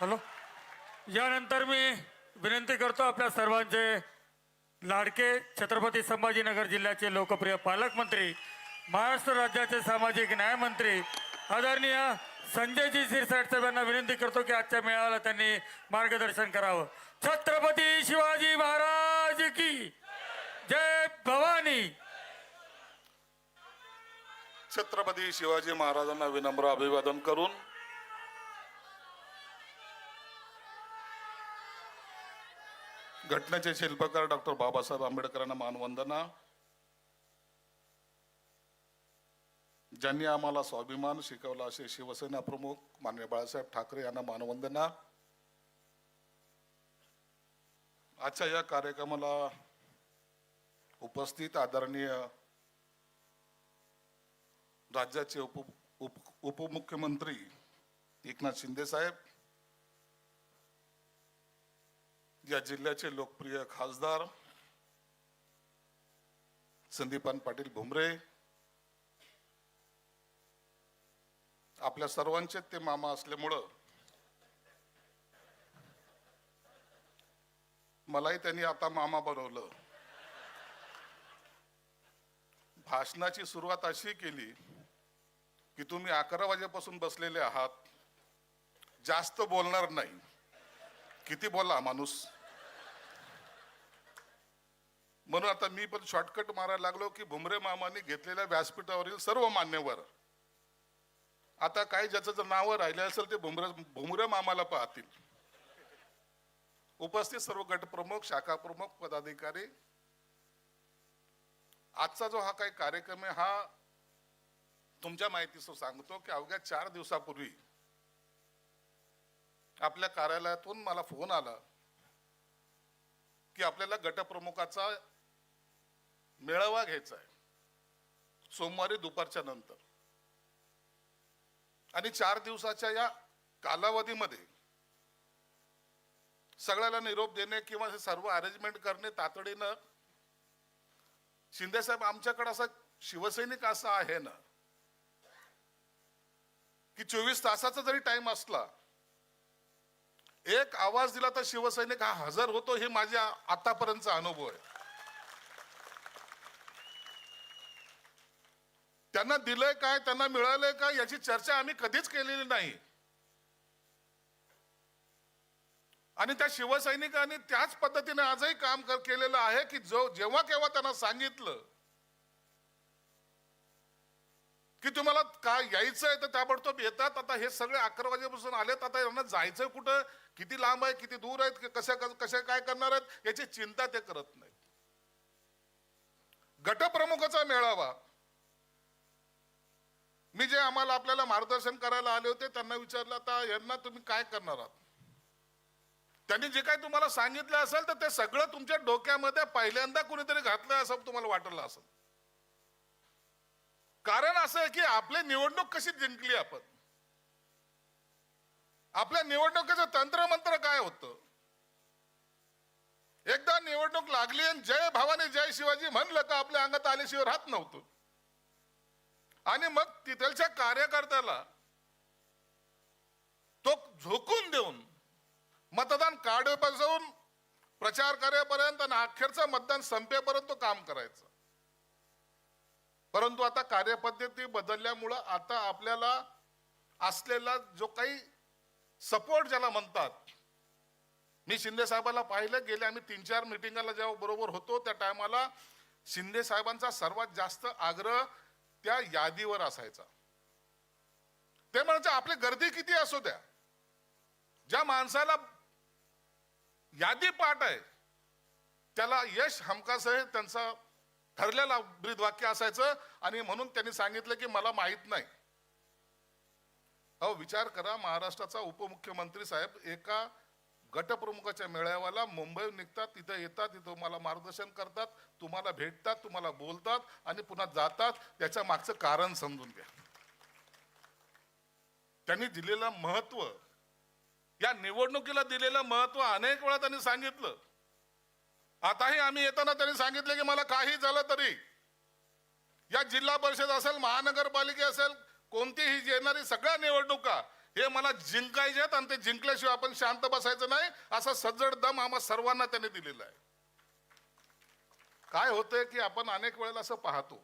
Hello. यानंतर मी विनंती करतो आपल्या सर्वांचे लाडके छत्रपती संभाजीनगर जिल्ह्याचे लोकप्रिय पालकमंत्री, महाराष्ट्र राज्याचे सामाजिक न्याय मंत्री आदरणीय संजयजी शिरसाट साहेबांना विनंती करतो की आजच्या मेळाव्याला त्यांनी मार्गदर्शन करावं. छत्रपती शिवाजी महाराज की जय भवानी. छत्रपती शिवाजी महाराजांना विनम्र अभिवादन करून घटनेचे शिल्पकार डॉक्टर बाबासाहेब आंबेडकरांना मानवंदना. ज्यांनी आम्हाला स्वाभिमान शिकवला असे शिवसेना प्रमुख माननीय बाळासाहेब ठाकरे यांना मानवंदना. आजच्या या कार्यक्रमाला उपस्थित आदरणीय राज्याचे उपमुख्यमंत्री एकनाथ शिंदे साहेब, या जिल्ह्याचे लोकप्रिय खासदार संदीपान पाटील भुमरे, आपल्या सर्वांचे ते मामा असल्यामुळं मलाही त्यांनी आता मामा बनवलं. भाषणाची सुरुवात अशी केली की तुम्ही 11 वाजेपासून बसलेले आहात, जास्त बोलणार नाही. किती बोला माणूस. म्हणून आता मी पण शॉर्टकट मारायला लागलो की भुमरे मामांनी घेतलेल्या व्यासपीठावरील सर्व मान्यवर, आता काही ज्याचं जर नाव राहिले असेल ते भुमरे मामाला पाहतील. उपस्थित सर्व गट प्रमुख, शाखा प्रमुख, पदाधिकारी, आजचा जो हा काही कार्यक्रम आहे हा तुमच्या माहितीचं सांगतो की अवघ्या 4 दिवसापूर्वी आपल्या कार्यालयातून मला फोन आला की आपल्याला गटप्रमुखाचा मेळावा घ्यायचा आहे सोमवारी दुपारच्या नंतर. आणि 4 दिवसाच्या या कालावधीमध्ये सगळ्याला निरोप देणे किंवा हे सर्व अरेंजमेंट करणे तातडीनं. शिंदे साहेब, आमच्याकडे असा शिवसैनिक असा आहे ना की 24 तासाचा जरी टाइम असला, एक आवाज दिला तर शिवसैनिक हा हजर होतो. हे माझ्या आतापर्यंतचा अनुभव आहे. त्यांना दिलंय काय, त्यांना मिळालंय काय याची चर्चा आम्ही कधीच केलेली नाही. आणि त्या शिवसैनिकांनी त्याच पद्धतीने आजही काम केलेलं आहे की जेव्हा केव्हा त्यांना सांगितलं की तुम्हाला काय यायचंय तर ताबडतोब येतात. आता हे सगळे 11 वाजेपासून आलेत, आता यांना जायचंय कुठं, किती लांब आहे, किती दूर आहेत, कशा काय करणार आहेत याची चिंता ते करत नाहीत. गटप्रमुखाचा मेळावा, मी जे आम्हाला आपल्याला मार्गदर्शन करायला आले होते त्यांना विचारलं आता यांना तुम्ही काय करणार आहात. त्यांनी जे काही तुम्हाला सांगितलं असेल तर ते सगळं तुमच्या डोक्यामध्ये पहिल्यांदा कुणीतरी घातलं असं तुम्हाला वाटलं असेल. कारण असं आहे की आपली निवडणूक कशी जिंकली आपण, आपल्या निवडणुकीचं तंत्रमंत्र काय होतं. एकदा निवडणूक लागली आणि जय भवानी जय शिवाजी म्हणलं का आपल्या अंगात आल्याशिवाय राहत नव्हतं. आणि मग तिथलच्या कार्यकर्त्याला तो झोकून देऊन मतदान काढेपासून प्रचार कार्यापर्यंत आणि अखेरचं मतदान संपेपर्यंत तो काम करायचं. परंतु आता कार्यपद्धती बदलल्यामुळं आता आपल्याला असलेला जो काही सपोर्ट ज्याला म्हणतात, मी शिंदे साहेबांना पाहिलं, गेले आम्ही 3-4 मिटिंगाला जेव्हा बरोबर होतो त्या टायमाला शिंदे साहेबांचा सर्वात जास्त आग्रह त्या यादीवर असायचा. ते म्हणजे आपली गर्दी किती असू द्या, ज्या माणसाला यादी पाठ आहे त्याला यश हमखास आहे, त्यांचा ठरलेला ब्रीदवाक्य असायचं. आणि म्हणून त्यांनी सांगितलं की मला माहित नाही. अहो विचार करा, महाराष्ट्राचा उपमुख्यमंत्री साहेब एका गटप्रमुखाच्या मेळाव्याला मुंबईहून निघतात, तिथे येतात, तिथं मला मार्गदर्शन करतात, तुम्हाला भेटतात, तुम्हाला बोलतात आणि पुन्हा जातात. त्याच्या मागचं कारण समजून घ्या. त्यांनी दिलेलं महत्व, या निवडणुकीला दिलेलं महत्व अनेक वेळा त्यांनी सांगितलं. आताही आम्ही येताना त्यांनी सांगितलं की मला काही झालं तरी या जिल्हा परिषद असेल, महानगरपालिका असेल, कोणतीही येणारी सगळ्या निवडणुका हे मला जिंकायचे आहेत आणि ते जिंकल्याशिवाय आपण शांत बसायचं नाही, असा सज्जड दम आम्हा सर्वांना त्याने दिलेला आहे. काय होतंय की आपण अनेक वेळेला असं पाहतो,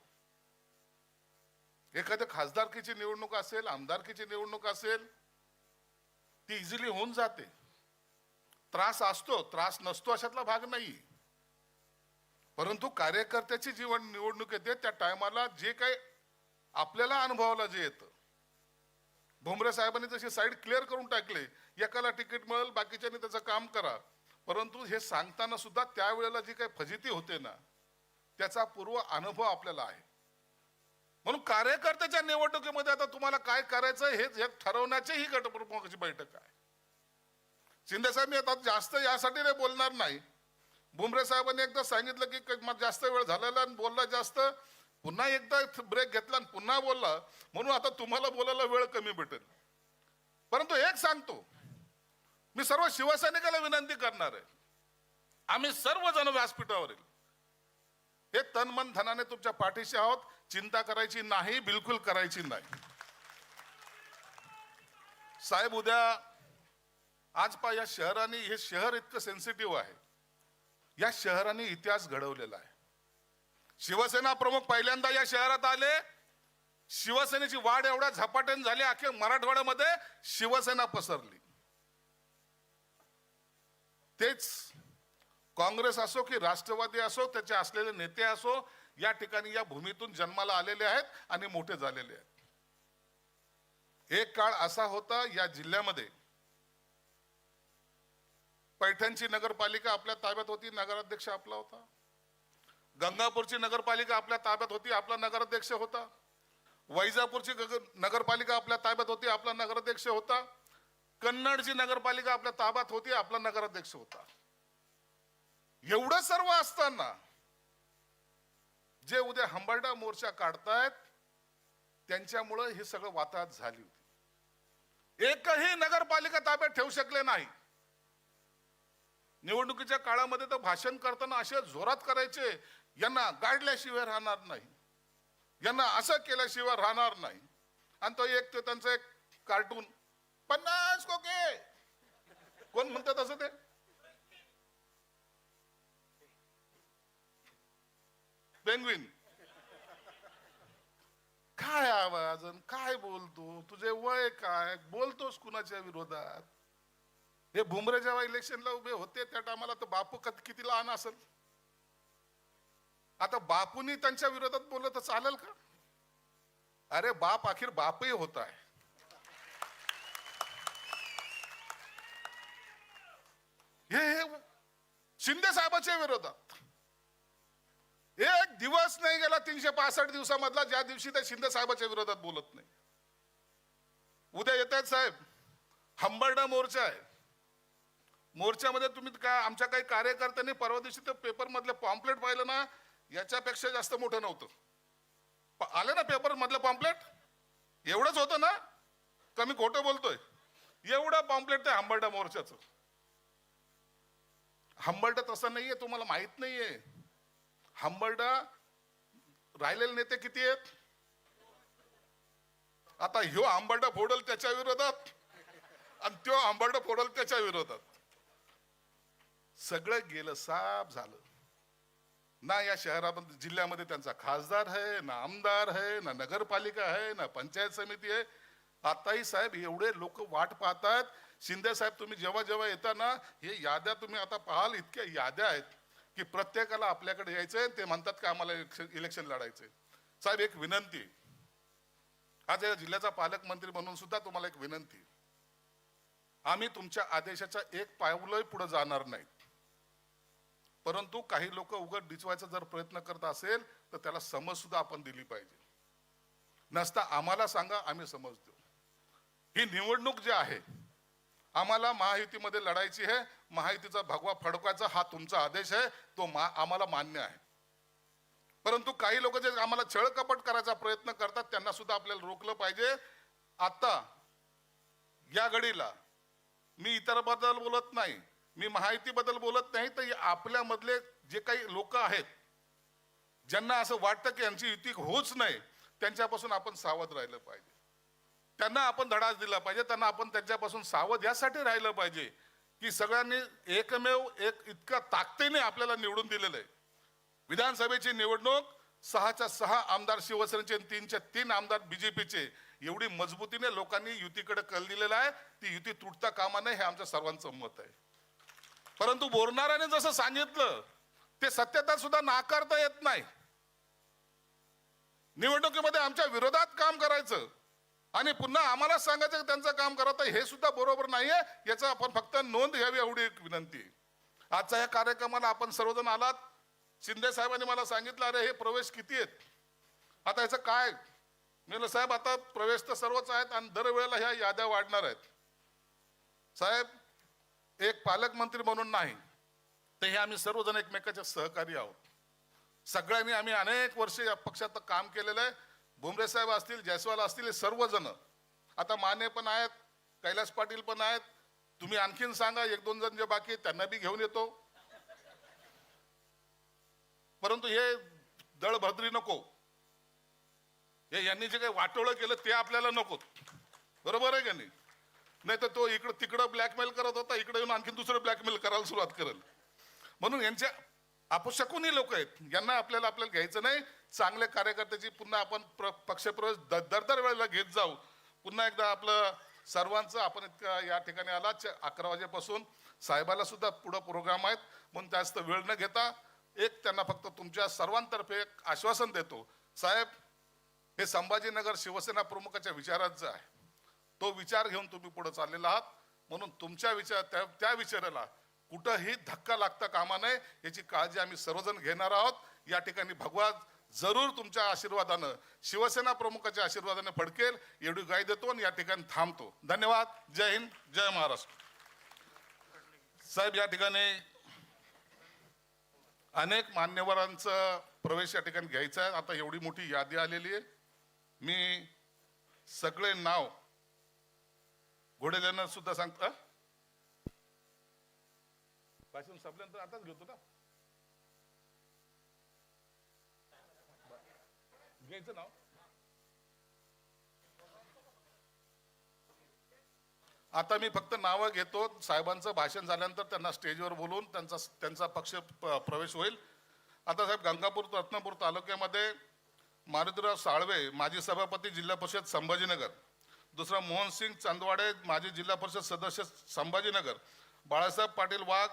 एखाद्या खासदारकीची निवडणूक असेल, आमदारकीची निवडणूक असेल, ती इझिली होऊन जाते. त्रास असतो, त्रास नसतो अशातला भाग नाही. परंतु कार्यकर्त्याची जीवन निवडणूक येते त्या टायमाला जे काही आपल्याला अनुभवाला जे येतं, भुमरे साहेबांनी जशी साईड क्लिअर करून टाकले, एकाला तिकीट मिळेल, बाकीच्यांनी त्याचं काम करा. परंतु हे सांगताना सुद्धा त्यावेळेला जी काही फजिती होते ना, त्याचा पूर्व अनुभव आपल्याला आहे. म्हणून कार्यकर्त्याच्या निवडणुकीमध्ये आता तुम्हाला काय करायचं हे ठरवण्याची ही गटप्रमुखाची बैठक आहे. शिंदे साहेब मी आता जास्त यासाठी नाही बोलणार नाही. भुमरे साहेबांनी एकदा सांगितलं की जास्त वेळ झालेला आणि बोलला जास्त, पुन्हा एकदा ब्रेक घेतला आणि पुन्हा बोलला, म्हणून आता तुम्हाला बोलायला वेळ कमी भेटेल. परंतु एक सांगतो, मी सर्व शिवसैनिकाला विनंती करणार आहे, आम्ही सर्वजण व्यासपीठावर येईल, हे तन मन धनाने तुमच्या पाठीशी आहोत. चिंता करायची नाही, बिलकुल करायची नाही. साहेब उद्या आज या शहराने, हे शहर इतकं सेन्सिटिव्ह आहे, या शहराने इतिहास घडवलेला आहे. शिवसेना प्रमुख पहिल्यांदा या शहरात आले, शिवसेनेची वाढ एवढ्या झपाट्याने झाली, अख्ख्या मराठवाड्यामध्ये शिवसेना पसरली. तेच काँग्रेस असो की राष्ट्रवादी असो, त्याचे असलेले नेते असो, या ठिकाणी या भूमीतून जन्माला आलेले आहेत आणि मोठे झालेले आहेत. एक काळ असा होता या जिल्ह्यामध्ये, पैठणची नगरपालिका आपल्या ताब्यात होती, नगराध्यक्ष आपला होता. गंगापूरची नगरपालिका आपल्या ताब्यात होती, आपला नगराध्यक्ष होता. वैजापूरची नगरपालिका आपल्या ताब्यात होती, आपला नगराध्यक्ष होता. कन्नडची नगरपालिका आपल्या ताब्यात होती, आपला नगराध्यक्ष होता. एवढं सर्व असताना जे उद्या हंबरडा मोर्चा काढतायत, त्यांच्यामुळे हे सगळं वाताहत झाली होती. एकही नगरपालिका ताब्यात ठेवू शकले नाही. निवडणुकीच्या काळामध्ये तर भाषण करताना असे जोरात करायचे, यांना गाडल्याशिवाय राहणार नाही, यांना असं केल्याशिवाय राहणार नाही. आणि तो एक त्यांचं एक कार्टून 50 कोके, कोण म्हणतात असं, ते पेंग्विन. काय आवाज, काय बोलतो, तुझे वय काय, बोलतोस कुणाच्या विरोधात? हे भुमरे जेव्हा इलेक्शनला उभे होते त्या टायमाला तर बापू किती लहान असेल. आता बापूंनी त्यांच्या विरोधात बोललं तर चालेल का? अरे बाप आखिर बापही होत आहे. हे शिंदे साहेबांच्या विरोधात एक दिवस नाही गेला 365 दिवसामधला ज्या दिवशी ते शिंदे साहेबांच्या विरोधात बोलत नाही. उद्या येत आहेत साहेब, हंबरडा मोर्चा आहे. मोर्चामध्ये तुम्ही काय, आमच्या काही कार्यकर्त्यांनी परवा दिवशी ते पेपर मधले पॉम्पलेट पाहिलं ना, याच्यापेक्षा जास्त मोठं नव्हतं. आले ना पेपर मधलं पॉम्पलेट, एवढंच होतं ना, कमी खोटं बोलतोय, एवढं पॉम्पलेट ते हंबरडा मोर्चाचं. हंबरडा तसं नाहीये, तुम्हाला माहित नाहीये. हंबरडा राहिलेले नेते किती आहेत? आता ह्यो हंबरडा फोडल त्याच्या विरोधात आणि त्यो हंबरडा फोडल त्याच्या विरोधात. सगळं गेलं, साफ झालं ना. या शहरामध्ये, जिल्ह्यामध्ये त्यांचा खासदार आहे ना, आमदार आहे ना, नगरपालिका आहे ना, पंचायत समिती आहे. आताही साहेब एवढे लोक वाट पाहतात. शिंदे साहेब तुम्ही जेव्हा जेव्हा येता ना, हे याद्या तुम्ही आता पाहाल, इतक्या याद्या आहेत की प्रत्येकाला आपल्याकडे यायचंय. ते म्हणतात की आम्हाला इलेक्शन लढायचंय. साहेब एक विनंती, आज या जिल्ह्याचा पालकमंत्री म्हणून सुद्धा तुम्हाला एक विनंती, आम्ही तुमच्या आदेशाच्या एक पाऊलही पुढे जाणार नाहीत. परंतु काही लोक उघड डिचवायचा जर प्रयत्न करत असेल तर त्याला समज सुद्धा आपण दिली पाहिजे. नसता आम्हाला सांगा, आम्ही समज देऊ. ही निवडणूक जी आहे आम्हाला महायुतीमध्ये लढायची आहे. महायुतीचा भगवा फडकवायचा हा तुमचा आदेश आहे, तो आम्हाला मान्य आहे. परंतु काही लोक जे आम्हाला छळकपट करायचा प्रयत्न करतात त्यांना सुद्धा आपल्याला रोखलं पाहिजे. आता या घडीला मी इतर बद्दल बोलत नाही, मी महायुती बद्दल बोलत नाही, तर आपल्यामधले जे काही लोक आहेत ज्यांना असं वाटतं की यांची युती होऊच नाही, त्यांच्यापासून आपण सावध राहिलं पाहिजे. त्यांना आपण धडाच दिला पाहिजे, त्यांना आपण त्यांच्यापासून सावध यासाठी राहिलं पाहिजे की सगळ्यांनी एकमेव एक इतक्या ताकदीने आपल्याला निवडून दिलेलं आहे. विधानसभेची निवडणूक 6च्या 6 आमदार शिवसेनेचे आणि 3च्या 3 आमदार बीजेपीचे एवढी मजबूतीने लोकांनी युतीकडे कल दिलेला आहे. ती युती तुटता कामा नये हे आमच्या सर्वांचं मत आहे. परंतु बोलणाऱ्याने जसं सांगितलं ते सत्यता सुद्धा नाकारता येत नाही. निवडणुकीमध्ये आमच्या विरोधात काम करायचं आणि पुन्हा आम्हाला सांगायचं की त्यांचं काम करत आहे हे सुद्धा बरोबर नाहीये. याचा आपण फक्त नोंद घ्यावी एवढी एक विनंती. आजच्या या कार्यक्रमाला आपण सर्वजण आलात. शिंदे साहेबांनी मला सांगितलं अरे हे प्रवेश किती आहेत, आता याचं काय. मी म्हणलं साहेब आता प्रवेश तर सर्वच आहेत आणि दरवेळेला ह्या याद्या वाढणार आहेत. साहेब एक पालकमंत्री म्हणून नाही तर हे आम्ही सर्वजण एकमेकाचे सहकारी आहोत. सगळ्यांनी आम्ही अनेक वर्ष या पक्षात काम केलेलं आहे. भुमरे साहेब असतील, जयस्वाल असतील, हे सर्वजण आता माने पण आहेत, कैलास पाटील पण आहेत. तुम्ही आणखीन सांगा, 1-2 जण जे बाकी आहेत त्यांना बी घेऊन येतो. परंतु हे दळभद्री नको, हे यांनी जे काही वाटोळं केलं ते आपल्याला नको. बरोबर आहे का नाही? नाही तर तो इकडं तिकडं ब्लॅकमेल करत होता, इकडे येऊन आणखीन दुसरं ब्लॅकमेल करायला सुरुवात करेल. म्हणून यांच्या अपशकुनी लोक आहेत, यांना आपल्याला घ्यायचं नाही. चांगल्या कार्यकर्त्याची पुन्हा आपण पक्षप्रवेश दर वेळेला घेत जाऊ. पुन्हा एकदा आपलं सर्वांचं आपण इतका या ठिकाणी आला 11 वाजेपासून साहेबाला सुद्धा पुढं प्रोग्राम आहेत म्हणून जास्त वेळ न घेता एक त्यांना फक्त तुमच्या सर्वांतर्फे एक आश्वासन देतो. साहेब हे संभाजीनगर शिवसेना प्रमुखाच्या विचारांचं आहे. तो विचार घेऊन तुम्ही पुढे चाललेला आहात. म्हणून तुमच्या त्या विचाराला कुठंही धक्का लागता कामा नये याची काळजी आम्ही सर्वजण घेणार आहोत. या ठिकाणी भगवा जरूर तुमच्या आशीर्वादानं, शिवसेना प्रमुखाच्या आशीर्वादाने फडकेल एवढी ग्वाही देतो आणि या ठिकाणी थांबतो. धन्यवाद. जय हिंद, जय महाराष्ट्र. साहेब या ठिकाणी अनेक मान्यवरांचा प्रवेश या ठिकाणी घ्यायचा आहे. आता एवढी मोठी यादी आलेली आहे. मी सगळे नाव घोडेल्यांना सुद्धा सांगतो. भाषण संपल्यानंतर आताच घेतो ना, घ्यायचं नाव. आता मी फक्त नावं घेतो. साहेबांचं भाषण झाल्यानंतर त्यांना स्टेजवर बोलवून त्यांचा पक्ष प्रवेश होईल. आता साहेब गंगापूर रत्नापूर तालुक्यामध्ये मारुतीराव साळवे माजी सभापती जिल्हा परिषद संभाजीनगर, दुसरा मोहनसिंग चांदवाडे माजी जिल्हा परिषद सदस्य संभाजीनगर, बाळासाहेब पाटील वाघ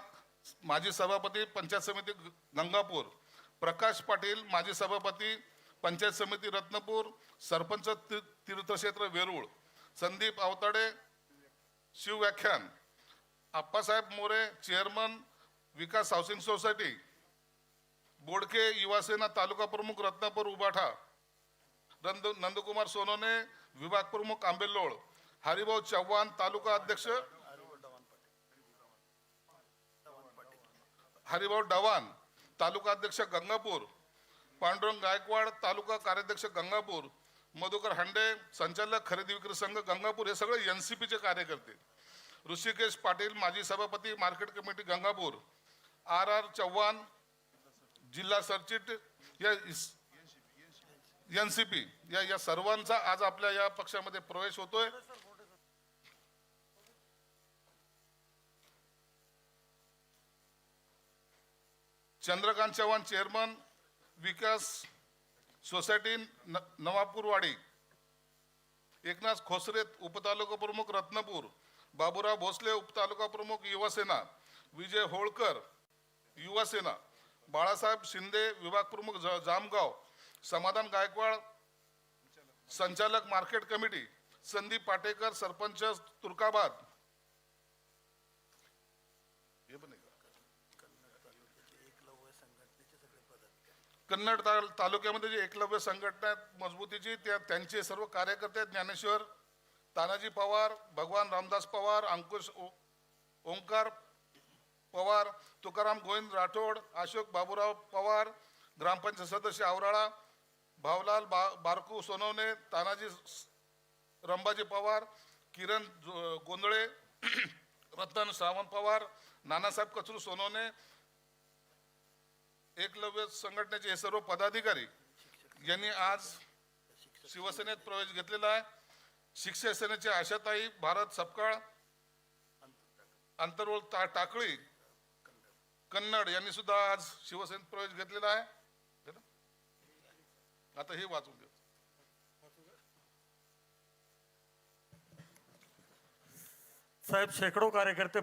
माजी सभापती पंचायत समिती गंगापूर, प्रकाश पाटील माजी सभापती पंचायत समिती रत्नापूर, सरपंच तीर्थक्षेत्र वेरूळ, संदीप आवताडे शिवव्याख्यान, आप्पासाहेब मोरे चेअरमन विकास हाऊसिंग सोसायटी, बोडके युवासेना तालुका प्रमुख रत्नापूर उबाठा, नंदकुमार सोनोने विभाग प्रमुख आंबेलोळ, हरिभाऊ चव्हाण तालुका अध्यक्ष, हरिभाऊ डवान तालुका अध्यक्ष गंगापूर, पांडुरंग गायकवाड तालुका कार्याध्यक्ष गंगापूर, मधुकर हांडे संचालक खरेदी विक्री संघ गंगापूर, हे सगळे एनसीपीचे कार्यकर्ते, ऋषिकेश पाटील माजी सभापती market committee Gangapur, RR Chavan जिल्हा सरचिट या एनसीपी या सर्वांचा आज आपल्या या पक्षामध्ये प्रवेश होतोय. चंद्रकांत चव्हाण चेअरमन विकास सोसायटी नवापूरवाडी, एकनाथ खोसरे उपतालुका प्रमुख रत्नापूर, बाबूराव भोसले उपतालुका प्रमुख युवासेना, विजय होळकर युवासेना, बाळासाहेब शिंदे विभाग प्रमुख जामगाव, समाधान गायकवाड संचालक मार्केट कमिटी, संदीप पाटेकर सरपंच तुर्काबाद, कन्नड तालुक्यामध्ये जे एकलव्य संघटना मजबूतीची त्यांचे सर्व कार्यकर्ते ज्ञानेश्वर तानाजी पवार, भगवान रामदास पवार, अंकुश ओंकार पवार, तुकाराम गोविंद राठोड, अशोक बाबूराव पवार, ग्रामपंचायत सदस्य आवराळा, भावलाल बारकू सोनवणे, तानाजी रंबाजी पवार, किरण गोंधळे, रतन सावंत पवार, नानासाहेब कचरू सोनवणे, एकलव्य संघटनेचे हे सर्व पदाधिकारी यांनी आज शिवसेनेत प्रवेश घेतलेला आहे. शिवसेनेचे आशाताई भारत सपकाळ, अंतर्वल टाकळी कन्नड यांनी सुद्धा आज शिवसेनेत प्रवेश घेतलेला आहे. है ना? आता हे वाचून देऊ. साहेब, शेकडो कार्यकर्ते